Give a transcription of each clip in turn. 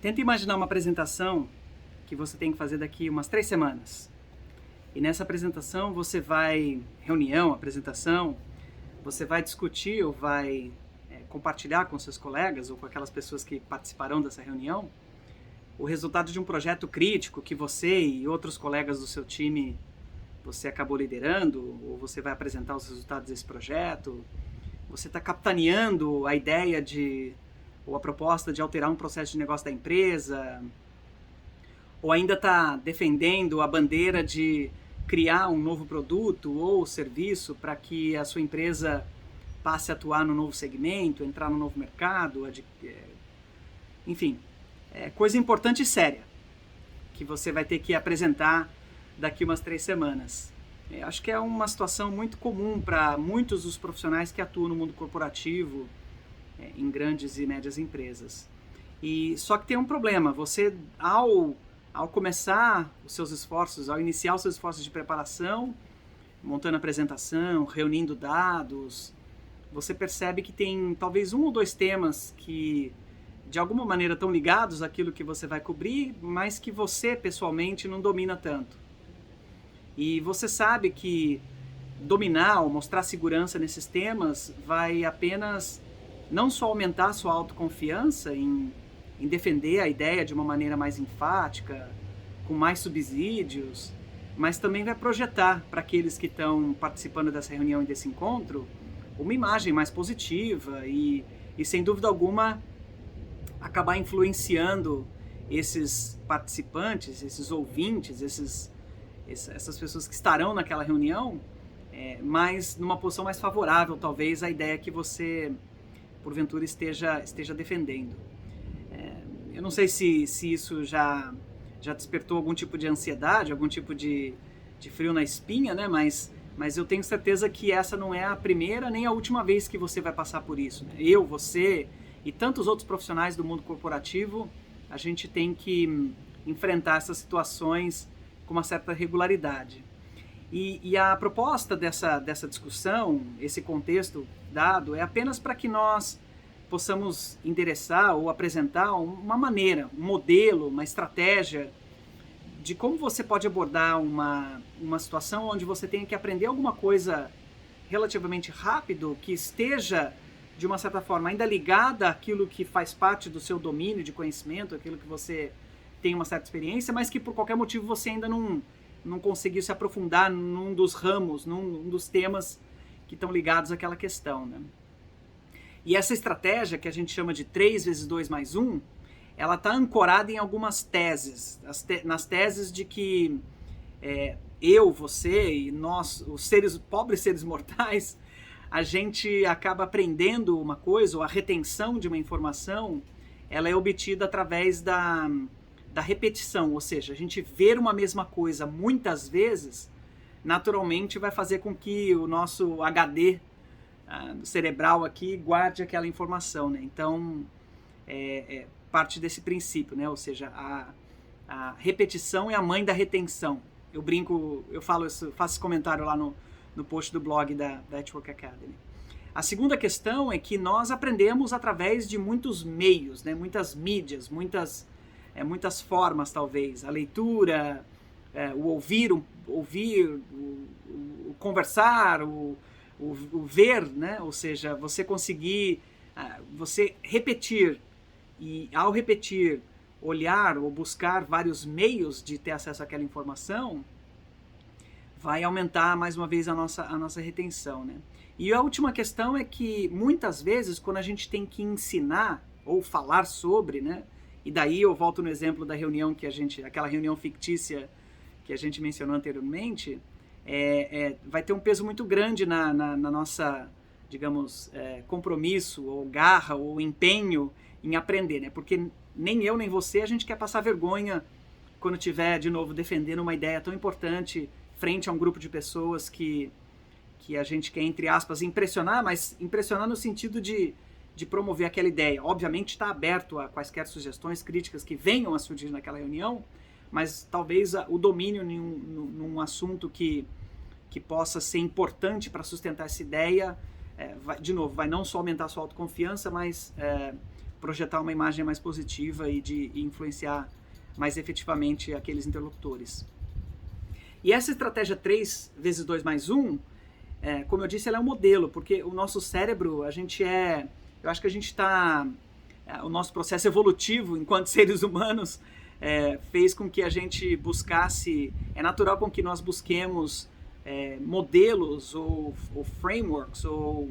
Tenta imaginar uma apresentação que você tem que fazer daqui umas 3 semanas. E nessa apresentação apresentação, você vai discutir ou vai compartilhar com seus colegas ou com aquelas pessoas que participarão dessa reunião o resultado de um projeto crítico que você e outros colegas do seu time você acabou liderando, ou você vai apresentar os resultados desse projeto. Você está capitaneando a ideia ou a proposta de alterar um processo de negócio da empresa, ou ainda está defendendo a bandeira de criar um novo produto ou serviço para que a sua empresa passe a atuar no novo segmento, entrar no novo mercado, enfim, é coisa importante e séria que você vai ter que apresentar daqui umas 3 semanas. Eu acho que é uma situação muito comum para muitos dos profissionais que atuam no mundo corporativo, em grandes e médias empresas. Só que tem um problema, você ao começar os seus esforços, ao iniciar os seus esforços de preparação, montando a apresentação, reunindo dados, você percebe que tem talvez 1 ou 2 temas que de alguma maneira estão ligados àquilo que você vai cobrir, mas que você pessoalmente não domina tanto. E você sabe que dominar ou mostrar segurança nesses temas vai apenas não só aumentar a sua autoconfiança em defender a ideia de uma maneira mais enfática, com mais subsídios, mas também vai projetar para aqueles que estão participando dessa reunião e desse encontro uma imagem mais positiva e sem dúvida alguma, acabar influenciando esses participantes, esses ouvintes, essas pessoas que estarão naquela reunião, mas numa posição mais favorável, talvez, à ideia que você, porventura, esteja defendendo. Eu não sei se isso já despertou algum tipo de ansiedade, algum tipo de frio na espinha, né? Mas eu tenho certeza que essa não é a primeira nem a última vez que você vai passar por isso, né? Eu, você e tantos outros profissionais do mundo corporativo, a gente tem que enfrentar essas situações com uma certa regularidade. E a proposta dessa discussão, esse contexto dado, é apenas para que nós possamos endereçar ou apresentar uma maneira, um modelo, uma estratégia de como você pode abordar uma situação onde você tenha que aprender alguma coisa relativamente rápido, que esteja, de uma certa forma, ainda ligada àquilo que faz parte do seu domínio de conhecimento, aquilo que você tem uma certa experiência, mas que por qualquer motivo você ainda não conseguiu se aprofundar num dos ramos, num dos temas que estão ligados àquela questão, né? E essa estratégia, que a gente chama de 3 vezes 2 mais 1, ela está ancorada em algumas teses. Nas teses de que eu, você e nós, os pobres seres mortais, a gente acaba aprendendo uma coisa, ou a retenção de uma informação, ela é obtida através da repetição, ou seja, a gente ver uma mesma coisa muitas vezes, naturalmente vai fazer com que o nosso HD cerebral aqui guarde aquela informação, né? Então, parte desse princípio, né? Ou seja, a repetição é a mãe da retenção. Eu brinco, eu falo isso, faço esse comentário lá no post do blog da Network Academy. A segunda questão é que nós aprendemos através de muitos meios, né? Muitas mídias, muitas formas, talvez. A leitura, o ouvir, o conversar, o ver, né? Ou seja, você conseguir, você repetir, e ao repetir, olhar ou buscar vários meios de ter acesso àquela informação, vai aumentar mais uma vez a nossa retenção, né? E a última questão é que muitas vezes quando a gente tem que ensinar ou falar sobre, né? E daí eu volto no exemplo da reunião aquela reunião fictícia que a gente mencionou anteriormente, vai ter um peso muito grande na nossa, digamos, compromisso ou garra ou empenho em aprender, né? Porque nem eu nem você a gente quer passar vergonha quando estiver de novo defendendo uma ideia tão importante frente a um grupo de pessoas que a gente quer, entre aspas, impressionar, mas impressionar no sentido de promover aquela ideia. Obviamente está aberto a quaisquer sugestões, críticas que venham a surgir naquela reunião, mas talvez o domínio num assunto que possa ser importante para sustentar essa ideia, de novo, vai não só aumentar a sua autoconfiança, mas projetar uma imagem mais positiva e de influenciar mais efetivamente aqueles interlocutores. E essa estratégia 3 vezes 2 mais 1, como eu disse, ela é um modelo, porque o nosso cérebro, eu acho que a gente está, o nosso processo evolutivo enquanto seres humanos fez com que a gente buscasse, é natural com que nós busquemos modelos ou frameworks ou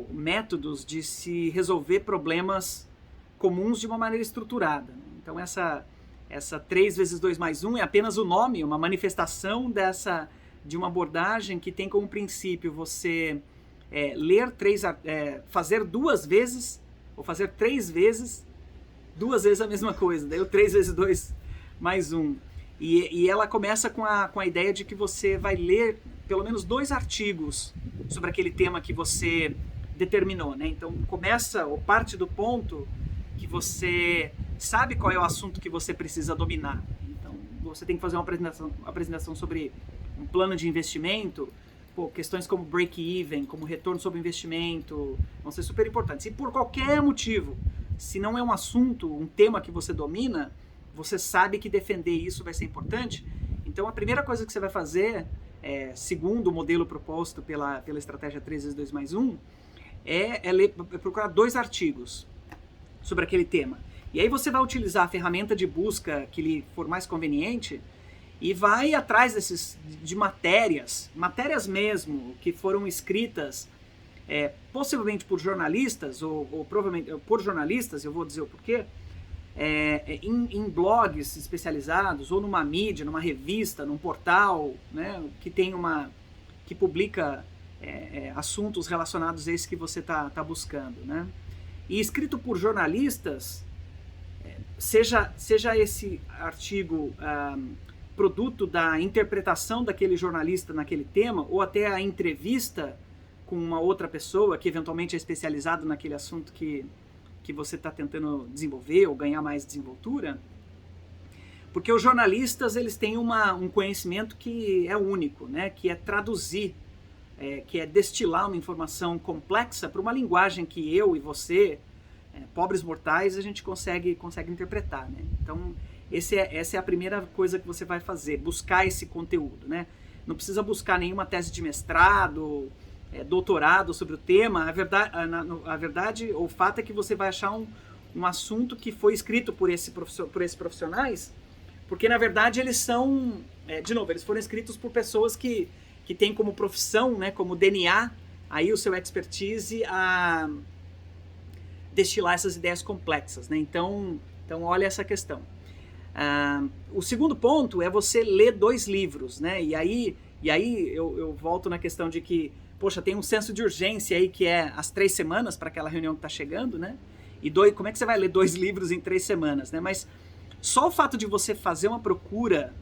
métodos de se resolver problemas comuns de uma maneira estruturada. Então essa 3 vezes 2 mais 1 é apenas o nome, uma manifestação de uma abordagem que tem como princípio você fazer 2 vezes, ou fazer 3 vezes, 2 vezes a mesma coisa, daí o 3 vezes 2 mais 1. E ela começa com a ideia de que você vai ler pelo menos 2 artigos sobre aquele tema que você determinou, né? Então começa ou parte do ponto que você sabe qual é o assunto que você precisa dominar. Então você tem que fazer uma apresentação sobre um plano de investimento. Questões como break-even, como retorno sobre investimento, vão ser super importantes. E por qualquer motivo, se não é um assunto, um tema que você domina, você sabe que defender isso vai ser importante. Então a primeira coisa que você vai fazer, segundo o modelo proposto pela estratégia 3 vezes 2 mais 1, é procurar 2 artigos sobre aquele tema. E aí você vai utilizar a ferramenta de busca que lhe for mais conveniente e vai atrás de matérias mesmo, que foram escritas possivelmente por jornalistas, ou provavelmente por jornalistas, eu vou dizer o porquê, em blogs especializados, ou numa mídia, numa revista, num portal, né, que publica assuntos relacionados a esse que você está buscando, né? E escrito por jornalistas, seja esse artigo produto da interpretação daquele jornalista naquele tema, ou até a entrevista com uma outra pessoa que eventualmente é especializada naquele assunto que você está tentando desenvolver ou ganhar mais desenvoltura, porque os jornalistas eles têm um conhecimento que é único, né? Que é traduzir, que é destilar uma informação complexa para uma linguagem que eu e você, pobres mortais, a gente consegue interpretar, né? Então essa é a primeira coisa que você vai fazer, buscar esse conteúdo, né? Não precisa buscar nenhuma tese de mestrado, doutorado sobre o tema. A verdade, o fato é que você vai achar um assunto que foi escrito por esses profissionais, porque na verdade eles são, eles foram escritos por pessoas que têm como profissão, né, como DNA, aí o seu expertise a destilar essas ideias complexas, né? Então olha essa questão. O segundo ponto é você ler 2 livros, né? E aí eu volto na questão de que, poxa, tem um senso de urgência aí que é as 3 semanas para aquela reunião que está chegando, né? E como é que você vai ler 2 livros em 3 semanas, né? Mas só o fato de você fazer uma procura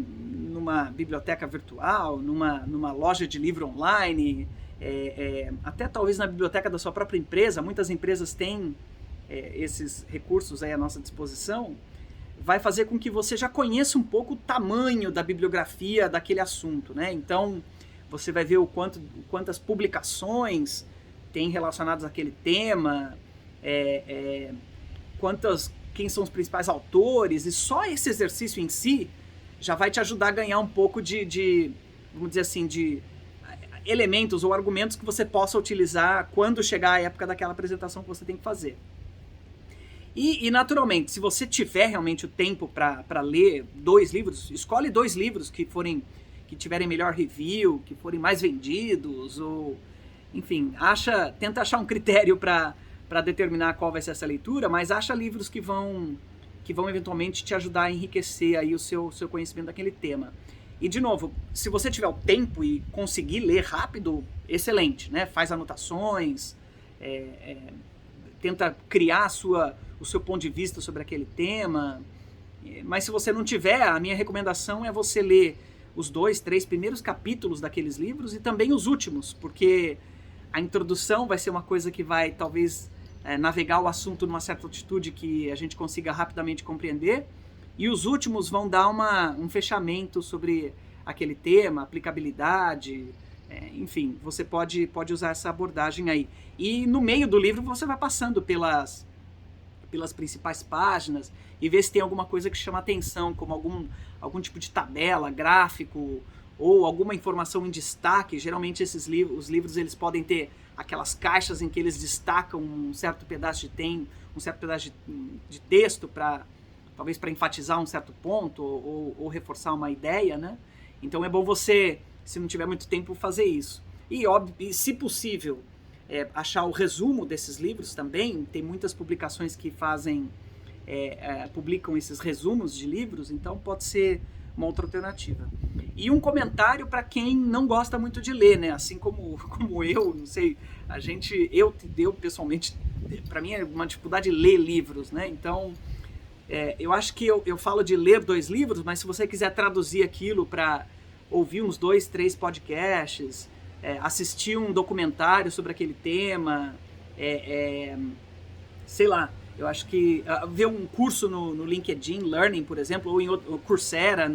numa biblioteca virtual, numa loja de livro online, até talvez na biblioteca da sua própria empresa, muitas empresas têm esses recursos aí à nossa disposição, vai fazer com que você já conheça um pouco o tamanho da bibliografia daquele assunto, né? Então, você vai ver quantas publicações tem relacionadas àquele tema, quem são os principais autores, e só esse exercício em si já vai te ajudar a ganhar um pouco vamos dizer assim, de elementos ou argumentos que você possa utilizar quando chegar a época daquela apresentação que você tem que fazer. E naturalmente, se você tiver realmente o tempo para ler 2 livros, escolhe 2 livros que tiverem melhor review, que forem mais vendidos, ou enfim, tenta achar um critério para determinar qual vai ser essa leitura, mas acha livros que vão eventualmente te ajudar a enriquecer aí o seu conhecimento daquele tema. E de novo, se você tiver o tempo e conseguir ler rápido, excelente, né? Faz anotações, tenta criar o seu ponto de vista sobre aquele tema. Mas se você não tiver, a minha recomendação é você ler os 2, 3 primeiros capítulos daqueles livros e também os últimos, porque a introdução vai ser uma coisa que vai talvez navegar o assunto numa certa altitude que a gente consiga rapidamente compreender, e os últimos vão dar um fechamento sobre aquele tema, aplicabilidade, enfim, você pode usar essa abordagem aí. E no meio do livro você vai passando pelas pelas principais páginas e ver se tem alguma coisa que chama atenção, como algum tipo de tabela, gráfico ou alguma informação em destaque. Geralmente os livros eles podem ter aquelas caixas em que eles destacam um certo pedaço de texto talvez para enfatizar um certo ponto ou reforçar uma ideia, né? Então é bom você, se não tiver muito tempo, fazer isso. E se possível, achar o resumo desses livros também. Tem muitas publicações que publicam esses resumos de livros, então pode ser uma outra alternativa. E um comentário para quem não gosta muito de ler, né? Assim como eu, não sei, eu pessoalmente, para mim é uma dificuldade ler livros, né? Então, eu acho que eu falo de ler 2 livros, mas se você quiser traduzir aquilo para ouvir uns 2, 3 podcasts, assistir um documentário sobre aquele tema, sei lá, eu acho que ver um curso no LinkedIn Learning, por exemplo, ou em Coursera,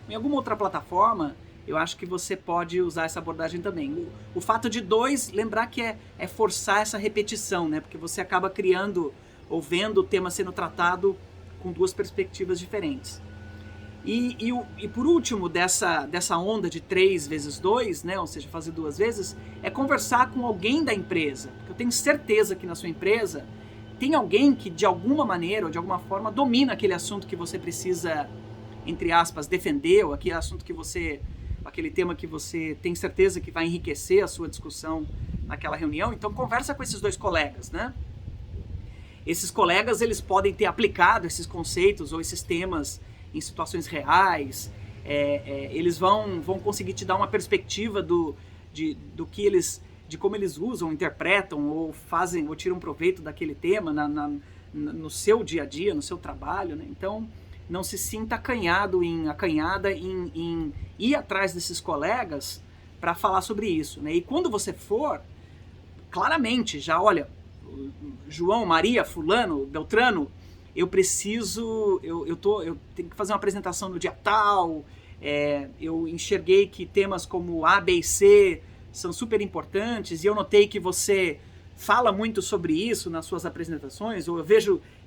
em alguma outra plataforma, eu acho que você pode usar essa abordagem também. O fato de 2, lembrar que é forçar essa repetição, né? Porque você acaba criando ou vendo o tema sendo tratado com 2 perspectivas diferentes. E por último, dessa onda de 3 vezes 2, né? Ou seja, fazer 2 vezes, é conversar com alguém da empresa. Porque eu tenho certeza que na sua empresa tem alguém que de alguma maneira ou de alguma forma domina aquele assunto que você precisa, entre aspas, defender, ou aquele tema que você tem certeza que vai enriquecer a sua discussão naquela reunião. Então conversa com esses 2 colegas, né? Esses colegas, eles podem ter aplicado esses conceitos ou esses temas em situações reais, eles vão conseguir te dar uma perspectiva de como eles usam, interpretam ou fazem ou tiram proveito daquele tema no seu dia a dia, no seu trabalho, né? Então, não se sinta acanhada em ir atrás desses colegas para falar sobre isso, né? E quando você for, claramente, olha, João, Maria, fulano, Beltrano, eu tenho que fazer uma apresentação no dia tal, eu enxerguei que temas como A, B e C são super importantes e eu notei que você fala muito sobre isso nas suas apresentações, ou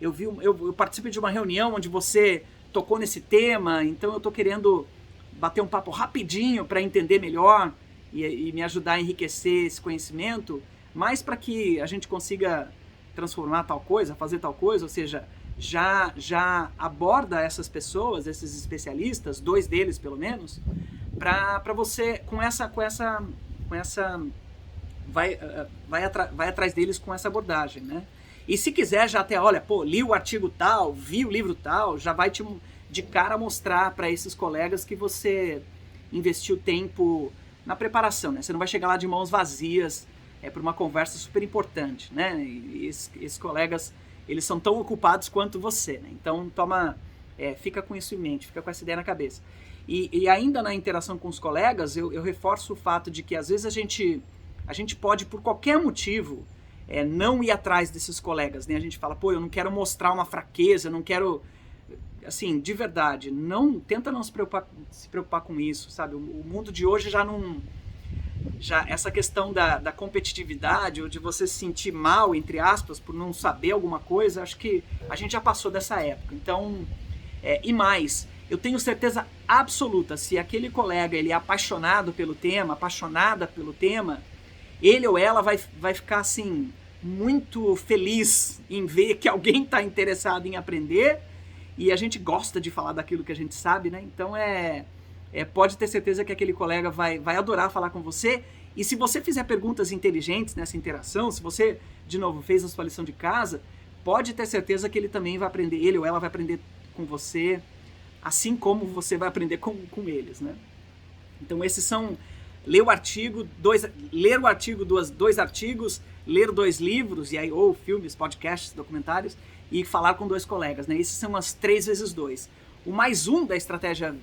eu participo de uma reunião onde você tocou nesse tema, então eu estou querendo bater um papo rapidinho para entender melhor e me ajudar a enriquecer esse conhecimento, mas para que a gente consiga transformar tal coisa, fazer tal coisa, ou seja, já aborda essas pessoas, esses especialistas, 2 deles pelo menos, para você vai atrás deles com essa abordagem, né? E se quiser já até, olha, li o artigo tal, vi o livro tal, já vai de cara mostrar para esses colegas que você investiu tempo na preparação, né? Você não vai chegar lá de mãos vazias para uma conversa super importante, né? E esses colegas, eles são tão ocupados quanto você, né? Então fica com isso em mente, fica com essa ideia na cabeça. E ainda na interação com os colegas, eu reforço o fato de que às vezes a gente pode, por qualquer motivo, não ir atrás desses colegas, né? A gente fala, eu não quero mostrar uma fraqueza, eu não quero, assim, de verdade, tenta não se preocupar com isso, sabe? O mundo de hoje essa questão da competitividade, ou de você se sentir mal, entre aspas, por não saber alguma coisa, acho que a gente já passou dessa época. Então, e mais, eu tenho certeza absoluta, se aquele colega ele é apaixonada pelo tema, ele ou ela vai ficar assim, muito feliz em ver que alguém está interessado em aprender, e a gente gosta de falar daquilo que a gente sabe, né? Então pode ter certeza que aquele colega vai adorar falar com você. E se você fizer perguntas inteligentes nessa interação, se você, de novo, fez a sua lição de casa, pode ter certeza que ele também vai aprender, ele ou ela vai aprender com você, assim como você vai aprender com eles, né? Então esses são ler o artigo, dois artigos, ler 2 livros, e aí, ou filmes, podcasts, documentários, e falar com 2 colegas, né? Esses são as 3 vezes 2. O mais um da estratégia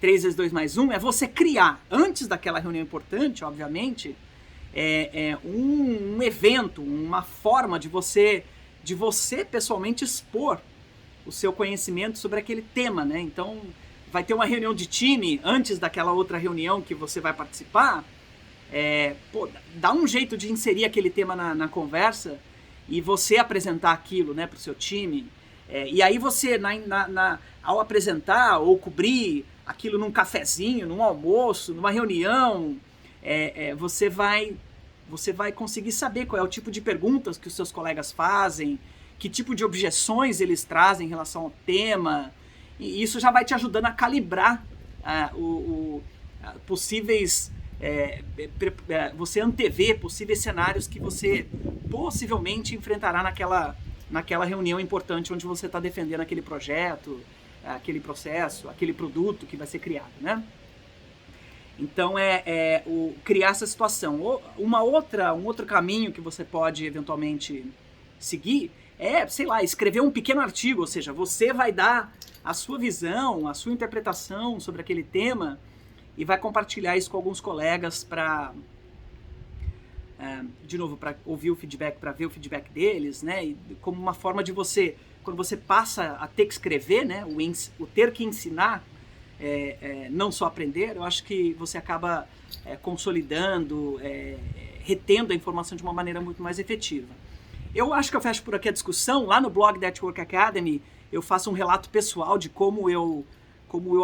3 vezes 2 mais 1 é você criar, antes daquela reunião importante, obviamente, um evento, uma forma de você pessoalmente expor o seu conhecimento sobre aquele tema, né? Então, vai ter uma reunião de time antes daquela outra reunião que você vai participar, dá um jeito de inserir aquele tema na conversa e você apresentar aquilo, né, para o seu time. E aí você, ao apresentar ou cobrir aquilo num cafezinho, num almoço, numa reunião, você vai conseguir saber qual é o tipo de perguntas que os seus colegas fazem, que tipo de objeções eles trazem em relação ao tema, e isso já vai te ajudando a calibrar possíveis... você antever possíveis cenários que você possivelmente enfrentará naquela reunião importante onde você está defendendo aquele projeto, aquele processo, aquele produto que vai ser criado, né? Então, criar essa situação. Um outro caminho que você pode eventualmente seguir sei lá, escrever um pequeno artigo, ou seja, você vai dar a sua visão, a sua interpretação sobre aquele tema e vai compartilhar isso com alguns colegas para, de novo, para ouvir o feedback, para ver o feedback deles, né? E como uma forma de você, quando você passa a ter que escrever, né? O ter que ensinar, não só aprender, eu acho que você acaba consolidando, retendo a informação de uma maneira muito mais efetiva. Eu acho que eu fecho por aqui a discussão. Lá no blog da Network Academy, eu faço um relato pessoal de como eu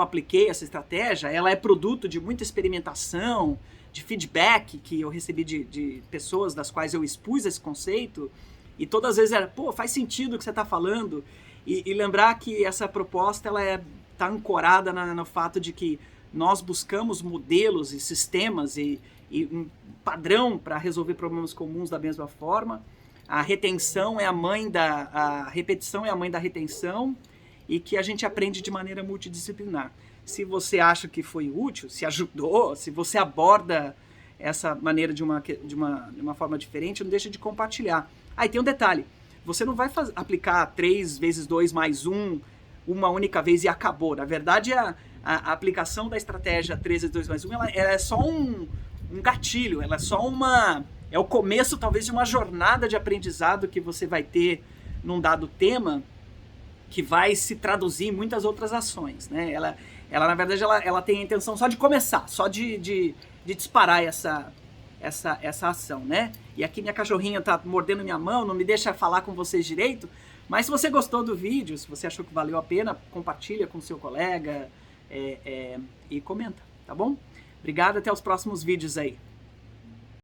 apliquei essa estratégia. Ela é produto de muita experimentação, de feedback que eu recebi de pessoas das quais eu expus esse conceito, e todas as vezes era, faz sentido o que você está falando, e lembrar que essa proposta ela está ancorada no fato de que nós buscamos modelos e sistemas e um padrão para resolver problemas comuns da mesma forma. A repetição é a mãe da retenção, e que a gente aprende de maneira multidisciplinar. Se você acha que foi útil, se ajudou, se você aborda essa maneira de uma forma diferente, não deixa de compartilhar. E tem um detalhe, você não vai aplicar 3 vezes 2 mais 1 uma única vez e acabou. Na verdade, a aplicação da estratégia 3 vezes 2 mais 1 ela é só um gatilho, ela é só é o começo talvez de uma jornada de aprendizado que você vai ter num dado tema, que vai se traduzir em muitas outras ações, né? Ela na verdade, ela tem a intenção só de começar, só de disparar essa ação, né? E aqui minha cachorrinha tá mordendo minha mão, não me deixa falar com vocês direito, mas se você gostou do vídeo, se você achou que valeu a pena, compartilha com seu colega e comenta, tá bom? Obrigado, até os próximos vídeos aí.